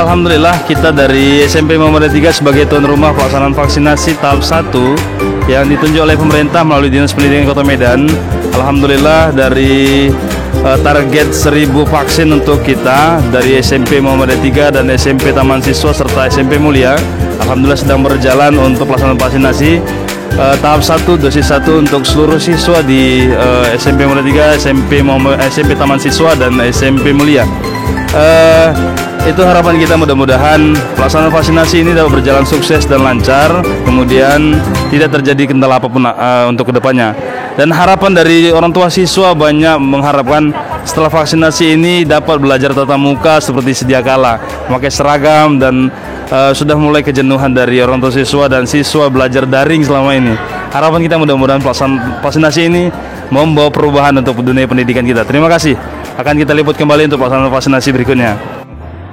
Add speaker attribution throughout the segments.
Speaker 1: Alhamdulillah kita dari SMP Muhammadiyah 3 sebagai tuan rumah pelaksanaan vaksinasi tahap 1 yang ditunjuk oleh pemerintah melalui Dinas Pendidikan Kota Medan. Alhamdulillah dari target 1000 vaksin untuk kita dari SMP Muhammadiyah 3 dan SMP Taman Siswa serta SMP Mulia. Alhamdulillah sedang berjalan untuk pelaksanaan vaksinasi tahap 1 dosis 1 untuk seluruh siswa di SMP Muhammadiyah 3, SMP Taman Siswa dan SMP Mulia. Itu harapan kita, mudah-mudahan pelaksanaan vaksinasi ini dapat berjalan sukses dan lancar, kemudian tidak terjadi kendala apapun untuk kedepannya. Dan harapan dari orang tua siswa banyak mengharapkan setelah vaksinasi ini dapat belajar tatap muka seperti sedia kala, memakai seragam, dan sudah mulai kejenuhan dari orang tua siswa dan siswa belajar daring selama ini. Harapan kita mudah-mudahan pelaksanaan vaksinasi ini membawa perubahan untuk dunia pendidikan kita. Terima kasih. Akan kita liput kembali untuk pelaksanaan vaksinasi berikutnya.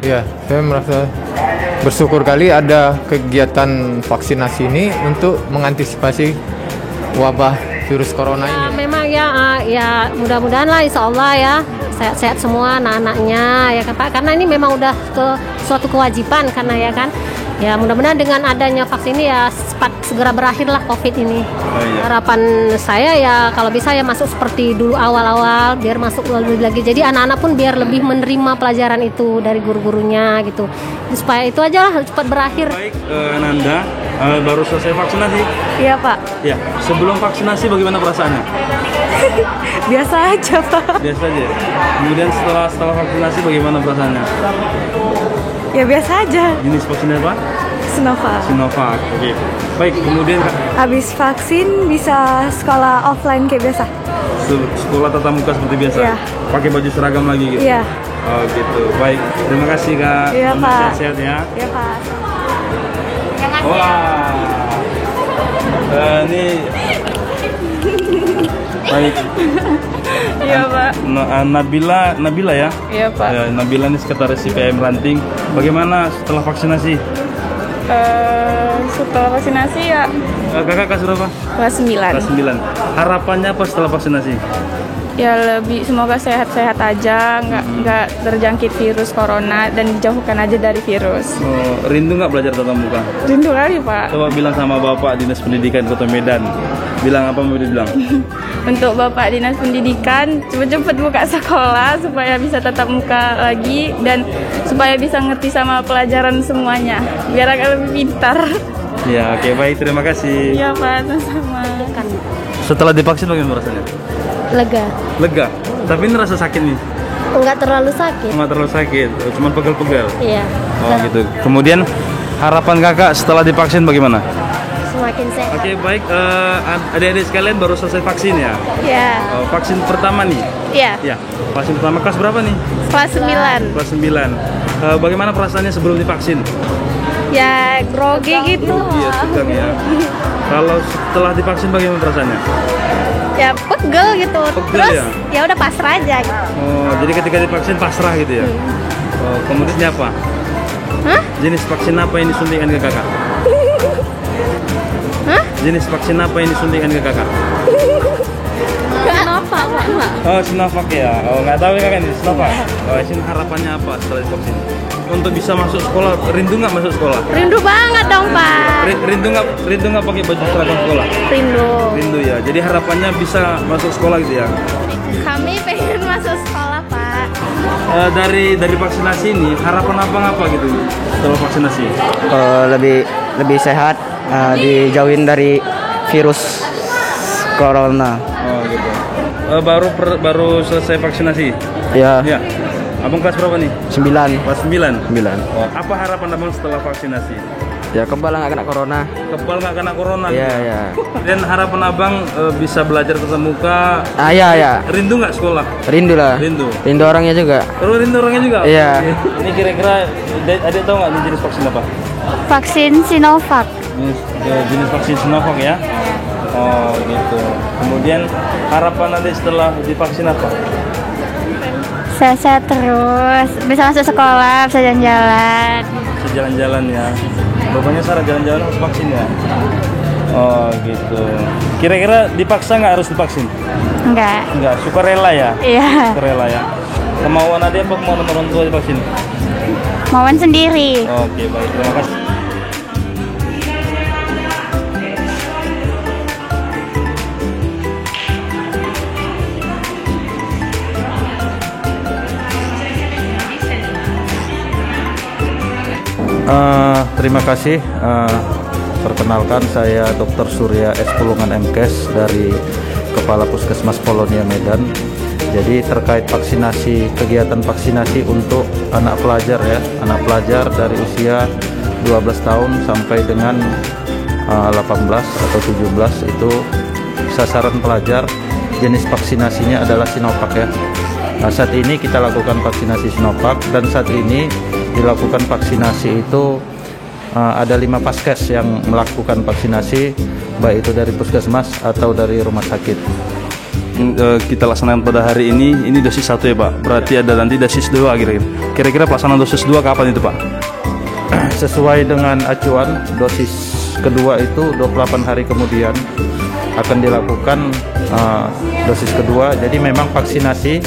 Speaker 2: Ya, saya merasa bersyukur kali ada kegiatan vaksinasi ini untuk mengantisipasi wabah virus corona ini.
Speaker 3: Memang ya mudah-mudahan lah, insya Allah ya sehat-sehat semua anak-anaknya ya kan Pak, karena ini memang udah suatu kewajiban karena ya kan. Ya mudah-mudahan dengan adanya vaksin ini ya segera berakhirlah COVID ini. Harapan saya ya kalau bisa ya masuk seperti dulu awal-awal, biar masuk lebih lagi. Jadi anak-anak pun biar lebih menerima pelajaran itu dari guru-gurunya gitu. Supaya itu aja lah cepat berakhir.
Speaker 1: Baik, Ananda baru selesai vaksinasi?
Speaker 3: Iya Pak.
Speaker 1: Ya, sebelum vaksinasi bagaimana perasaannya?
Speaker 3: Biasa aja Pak.
Speaker 1: Biasa aja. Kemudian setelah vaksinasi bagaimana perasaannya?
Speaker 3: Ya biasa aja.
Speaker 1: Jenis vaksinnya apa? Sinovac. Oke. Baik, kemudian
Speaker 3: Habis vaksin bisa sekolah offline kayak biasa.
Speaker 1: Sekolah tatap muka seperti biasa?
Speaker 3: Iya.
Speaker 1: Pakai baju seragam lagi gitu?
Speaker 3: Iya.
Speaker 1: Oh gitu. Baik, terima kasih Kak.
Speaker 3: Iya Pak.
Speaker 1: Sehat-sehat ya.
Speaker 3: Iya Pak.
Speaker 1: Wah. Ini baik.
Speaker 3: Iya Pak.
Speaker 1: Nabila ya?
Speaker 3: Iya Pak.
Speaker 1: Nabila ini sekretaris IPM Ranting. Bagaimana setelah vaksinasi?
Speaker 3: Setelah vaksinasi ya
Speaker 1: Kakak kelas berapa?
Speaker 3: kelas 9.
Speaker 1: Kelas 9. Harapannya apa setelah vaksinasi?
Speaker 3: Ya lebih semoga sehat-sehat aja, nggak terjangkit virus corona dan dijauhkan aja dari virus.
Speaker 1: Oh, rindu nggak belajar tatap muka?
Speaker 3: Rindu kali Pak.
Speaker 1: Coba bilang sama Bapak Dinas Pendidikan Kota Medan. Bilang apa mau dibilang?
Speaker 3: Untuk Bapak Dinas Pendidikan cepet-cepet buka sekolah supaya bisa tatap muka lagi dan supaya bisa ngerti sama pelajaran semuanya biar agak lebih pintar.
Speaker 1: Ya, oke, baik, terima kasih.
Speaker 3: Iya Pak, sama.
Speaker 1: Setelah divaksin bagaimana rasanya? Lega. Tapi ini rasa sakit nih?
Speaker 3: Enggak terlalu sakit.
Speaker 1: Enggak terlalu sakit, cuma pegal-pegal.
Speaker 3: Iya.
Speaker 1: Oh gitu. Kemudian harapan kakak setelah divaksin bagaimana?
Speaker 3: Semakin sehat.
Speaker 1: Oke, baik. Adik-adik sekalian baru selesai vaksin ya?
Speaker 3: Iya.
Speaker 1: Vaksin pertama nih?
Speaker 3: Iya.
Speaker 1: Ya. Vaksin pertama kelas berapa nih?
Speaker 3: Kelas 9.
Speaker 1: Kelas 9. Bagaimana perasaannya sebelum divaksin?
Speaker 3: Ya grogi gitu.
Speaker 1: Iya, tegang ya. Kalau setelah divaksin bagaimana perasaannya?
Speaker 3: Ya pegel gitu.
Speaker 1: Pegel
Speaker 3: Terus
Speaker 1: ya?
Speaker 3: ya udah pasrah aja gitu.
Speaker 1: Oh, jadi ketika divaksin pasrah gitu ya? Oh, kemudian apa?
Speaker 3: Hah?
Speaker 1: Jenis vaksin apa yang disuntikan ke kakak?
Speaker 3: Hah?
Speaker 1: Jenis vaksin apa yang disuntikan ke kakak?
Speaker 3: Kenapa Pak?
Speaker 1: Oh, Sinovac ya. Oh, nggak tahu ya kakak ini Sinovac. Oh, sini harapannya apa setelah divaksin? Untuk bisa masuk sekolah, rindu nggak masuk sekolah?
Speaker 3: Rindu banget dong Pak.
Speaker 1: Rindu nggak pakai baju seragam sekolah? Rindu ya. Jadi harapannya bisa masuk sekolah gitu ya?
Speaker 3: Kami pengen masuk sekolah Pak.
Speaker 1: Dari vaksinasi ini harapan apa gitu setelah vaksinasi?
Speaker 4: Lebih sehat, dijauhin dari virus corona.
Speaker 1: Oh gitu. Baru selesai vaksinasi?
Speaker 4: Ya.
Speaker 1: Ya. Abang kelas berapa nih?
Speaker 4: 9.
Speaker 1: Kelas 9?
Speaker 4: 9.
Speaker 1: Oh, apa harapan abang setelah vaksinasi?
Speaker 4: Ya kebal nggak kena corona.
Speaker 1: Kebal nggak kena corona?
Speaker 4: Iya.
Speaker 1: Dan harapan abang bisa belajar tatap muka?
Speaker 4: Iya.
Speaker 1: Rindu nggak sekolah?
Speaker 4: Rindu lah.
Speaker 1: Rindu
Speaker 4: orangnya juga.
Speaker 1: Terus rindu orangnya juga?
Speaker 4: Iya.
Speaker 1: Ini kira-kira adik tahu nggak ini jenis vaksin apa?
Speaker 3: Vaksin Sinovac.
Speaker 1: Jenis vaksin Sinovac ya? Oh gitu. Kemudian harapan nanti setelah divaksin apa?
Speaker 3: Sehat terus, bisa masuk sekolah, bisa jalan-jalan.
Speaker 1: Bisa jalan-jalan ya. Bapaknya syarat jalan-jalan harus vaksin ya? Oh gitu. Kira-kira dipaksa nggak harus divaksin? Enggak, sukarela ya?
Speaker 3: Iya.
Speaker 1: Sukarela ya. Kemauan adik apa kemauan orang tua divaksin?
Speaker 5: Mawan sendiri.
Speaker 1: Oke, baik. Terima kasih.
Speaker 6: Terima kasih. Perkenalkan, saya Dr. Surya S. Pulungan MKes dari Kepala Puskesmas Polonia Medan. Jadi terkait vaksinasi, kegiatan vaksinasi untuk anak pelajar ya, anak pelajar dari usia 12 tahun sampai dengan 18 atau 17 itu sasaran pelajar, jenis vaksinasinya adalah Sinovac ya. Nah, saat ini kita lakukan vaksinasi Sinovac dan saat ini dilakukan vaksinasi itu ada 5 paskes yang melakukan vaksinasi, baik itu dari puskesmas atau dari rumah sakit.
Speaker 1: Kita laksanakan pada hari ini dosis 1 ya Pak. Berarti ada nanti dosis 2 kira-kira. Kira-kira pelaksanaan dosis 2 kapan itu Pak?
Speaker 6: Sesuai dengan acuan, dosis kedua itu 28 hari kemudian akan dilakukan dosis kedua. Jadi memang vaksinasi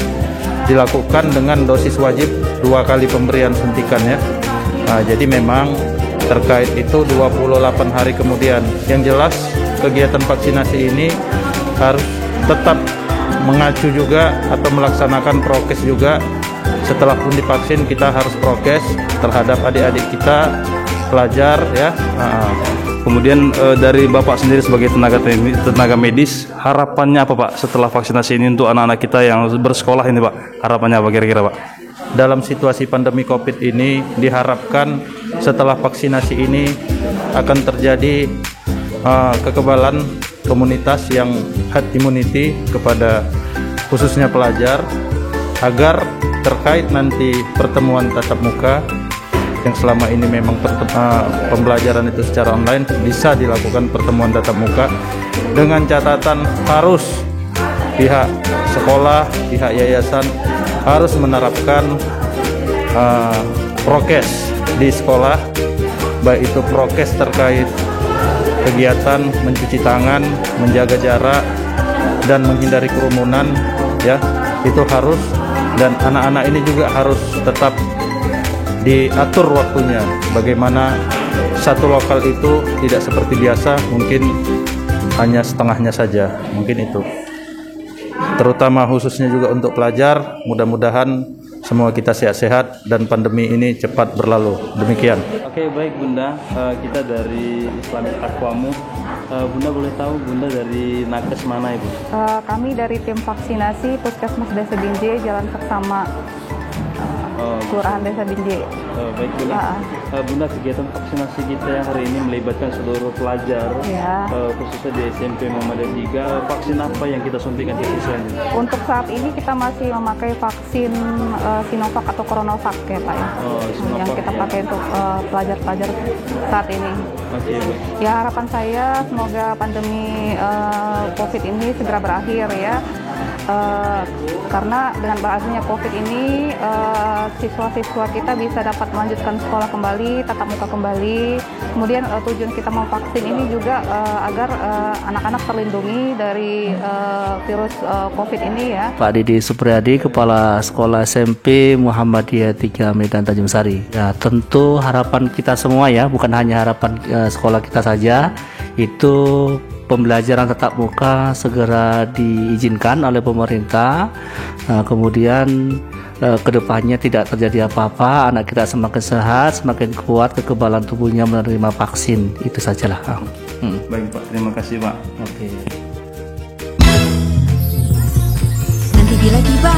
Speaker 6: dilakukan dengan dosis wajib 2 kali pemberian suntikan ya. Jadi memang terkait itu 28 hari kemudian. Yang jelas kegiatan vaksinasi ini harus tetap mengacu juga atau melaksanakan prokes juga. Setelah pun divaksin kita harus prokes terhadap adik-adik kita, pelajar ya.
Speaker 1: Kemudian dari Bapak sendiri sebagai tenaga medis, harapannya apa Pak setelah vaksinasi ini untuk anak-anak kita yang bersekolah ini Pak? Harapannya apa kira-kira Pak?
Speaker 6: Dalam situasi pandemi COVID ini diharapkan setelah vaksinasi ini akan terjadi kekebalan komunitas yang herd immunity kepada khususnya pelajar, agar terkait nanti pertemuan tatap muka yang selama ini memang pembelajaran itu secara online bisa dilakukan pertemuan tatap muka dengan catatan harus pihak sekolah, pihak yayasan harus menerapkan prokes di sekolah, baik itu prokes terkait kegiatan mencuci tangan, menjaga jarak dan menghindari kerumunan ya, itu harus. Dan anak-anak ini juga harus tetap diatur waktunya, bagaimana satu lokal itu tidak seperti biasa, mungkin hanya setengahnya saja, mungkin itu. Terutama khususnya juga untuk pelajar, mudah-mudahan semua kita sehat-sehat dan pandemi ini cepat berlalu. Demikian.
Speaker 1: Oke, baik Bunda, kita dari Islamic Aquamu. Bunda boleh tahu Bunda dari nakes mana Ibu?
Speaker 7: Kami dari tim vaksinasi Puskesmas Desa Binjai, Jalan Seksama, Kelurahan Desa Binjai.
Speaker 1: Baik Bunda. Bunda, kegiatan vaksinasi kita yang hari ini melibatkan seluruh pelajar, khususnya di SMP Muhammadiyah 3. Vaksin apa yang kita suntikan di siswanya?
Speaker 7: Untuk saat ini kita masih memakai vaksin Sinovac atau Coronavac ya Pak ya. Yang kita pakai untuk pelajar-pelajar saat ini.
Speaker 1: Oke, baik.
Speaker 7: Ya, harapan saya semoga pandemi COVID ini segera berakhir ya. Karena dengan berakhirnya COVID ini siswa-siswa kita bisa dapat melanjutkan sekolah kembali, tatap muka kembali. Kemudian tujuan kita mau vaksin ini juga agar anak-anak terlindungi dari virus COVID ini ya.
Speaker 8: Pak Didi Supriyadi, Kepala Sekolah SMP Muhammadiyah 3 Medan Tanjung Sari. Ya, tentu harapan kita semua ya, bukan hanya harapan sekolah kita saja, itu pembelajaran tatap muka segera diizinkan oleh pemerintah. Kemudian kedepannya tidak terjadi apa-apa, anak kita semakin sehat, semakin kuat kekebalan tubuhnya menerima vaksin. Itu sajalah.
Speaker 1: Baik Pak, terima kasih Pak.
Speaker 8: Oke.
Speaker 9: Nanti bila tiba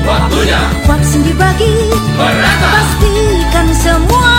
Speaker 9: waktunya vaksin dibagi, pastikan semua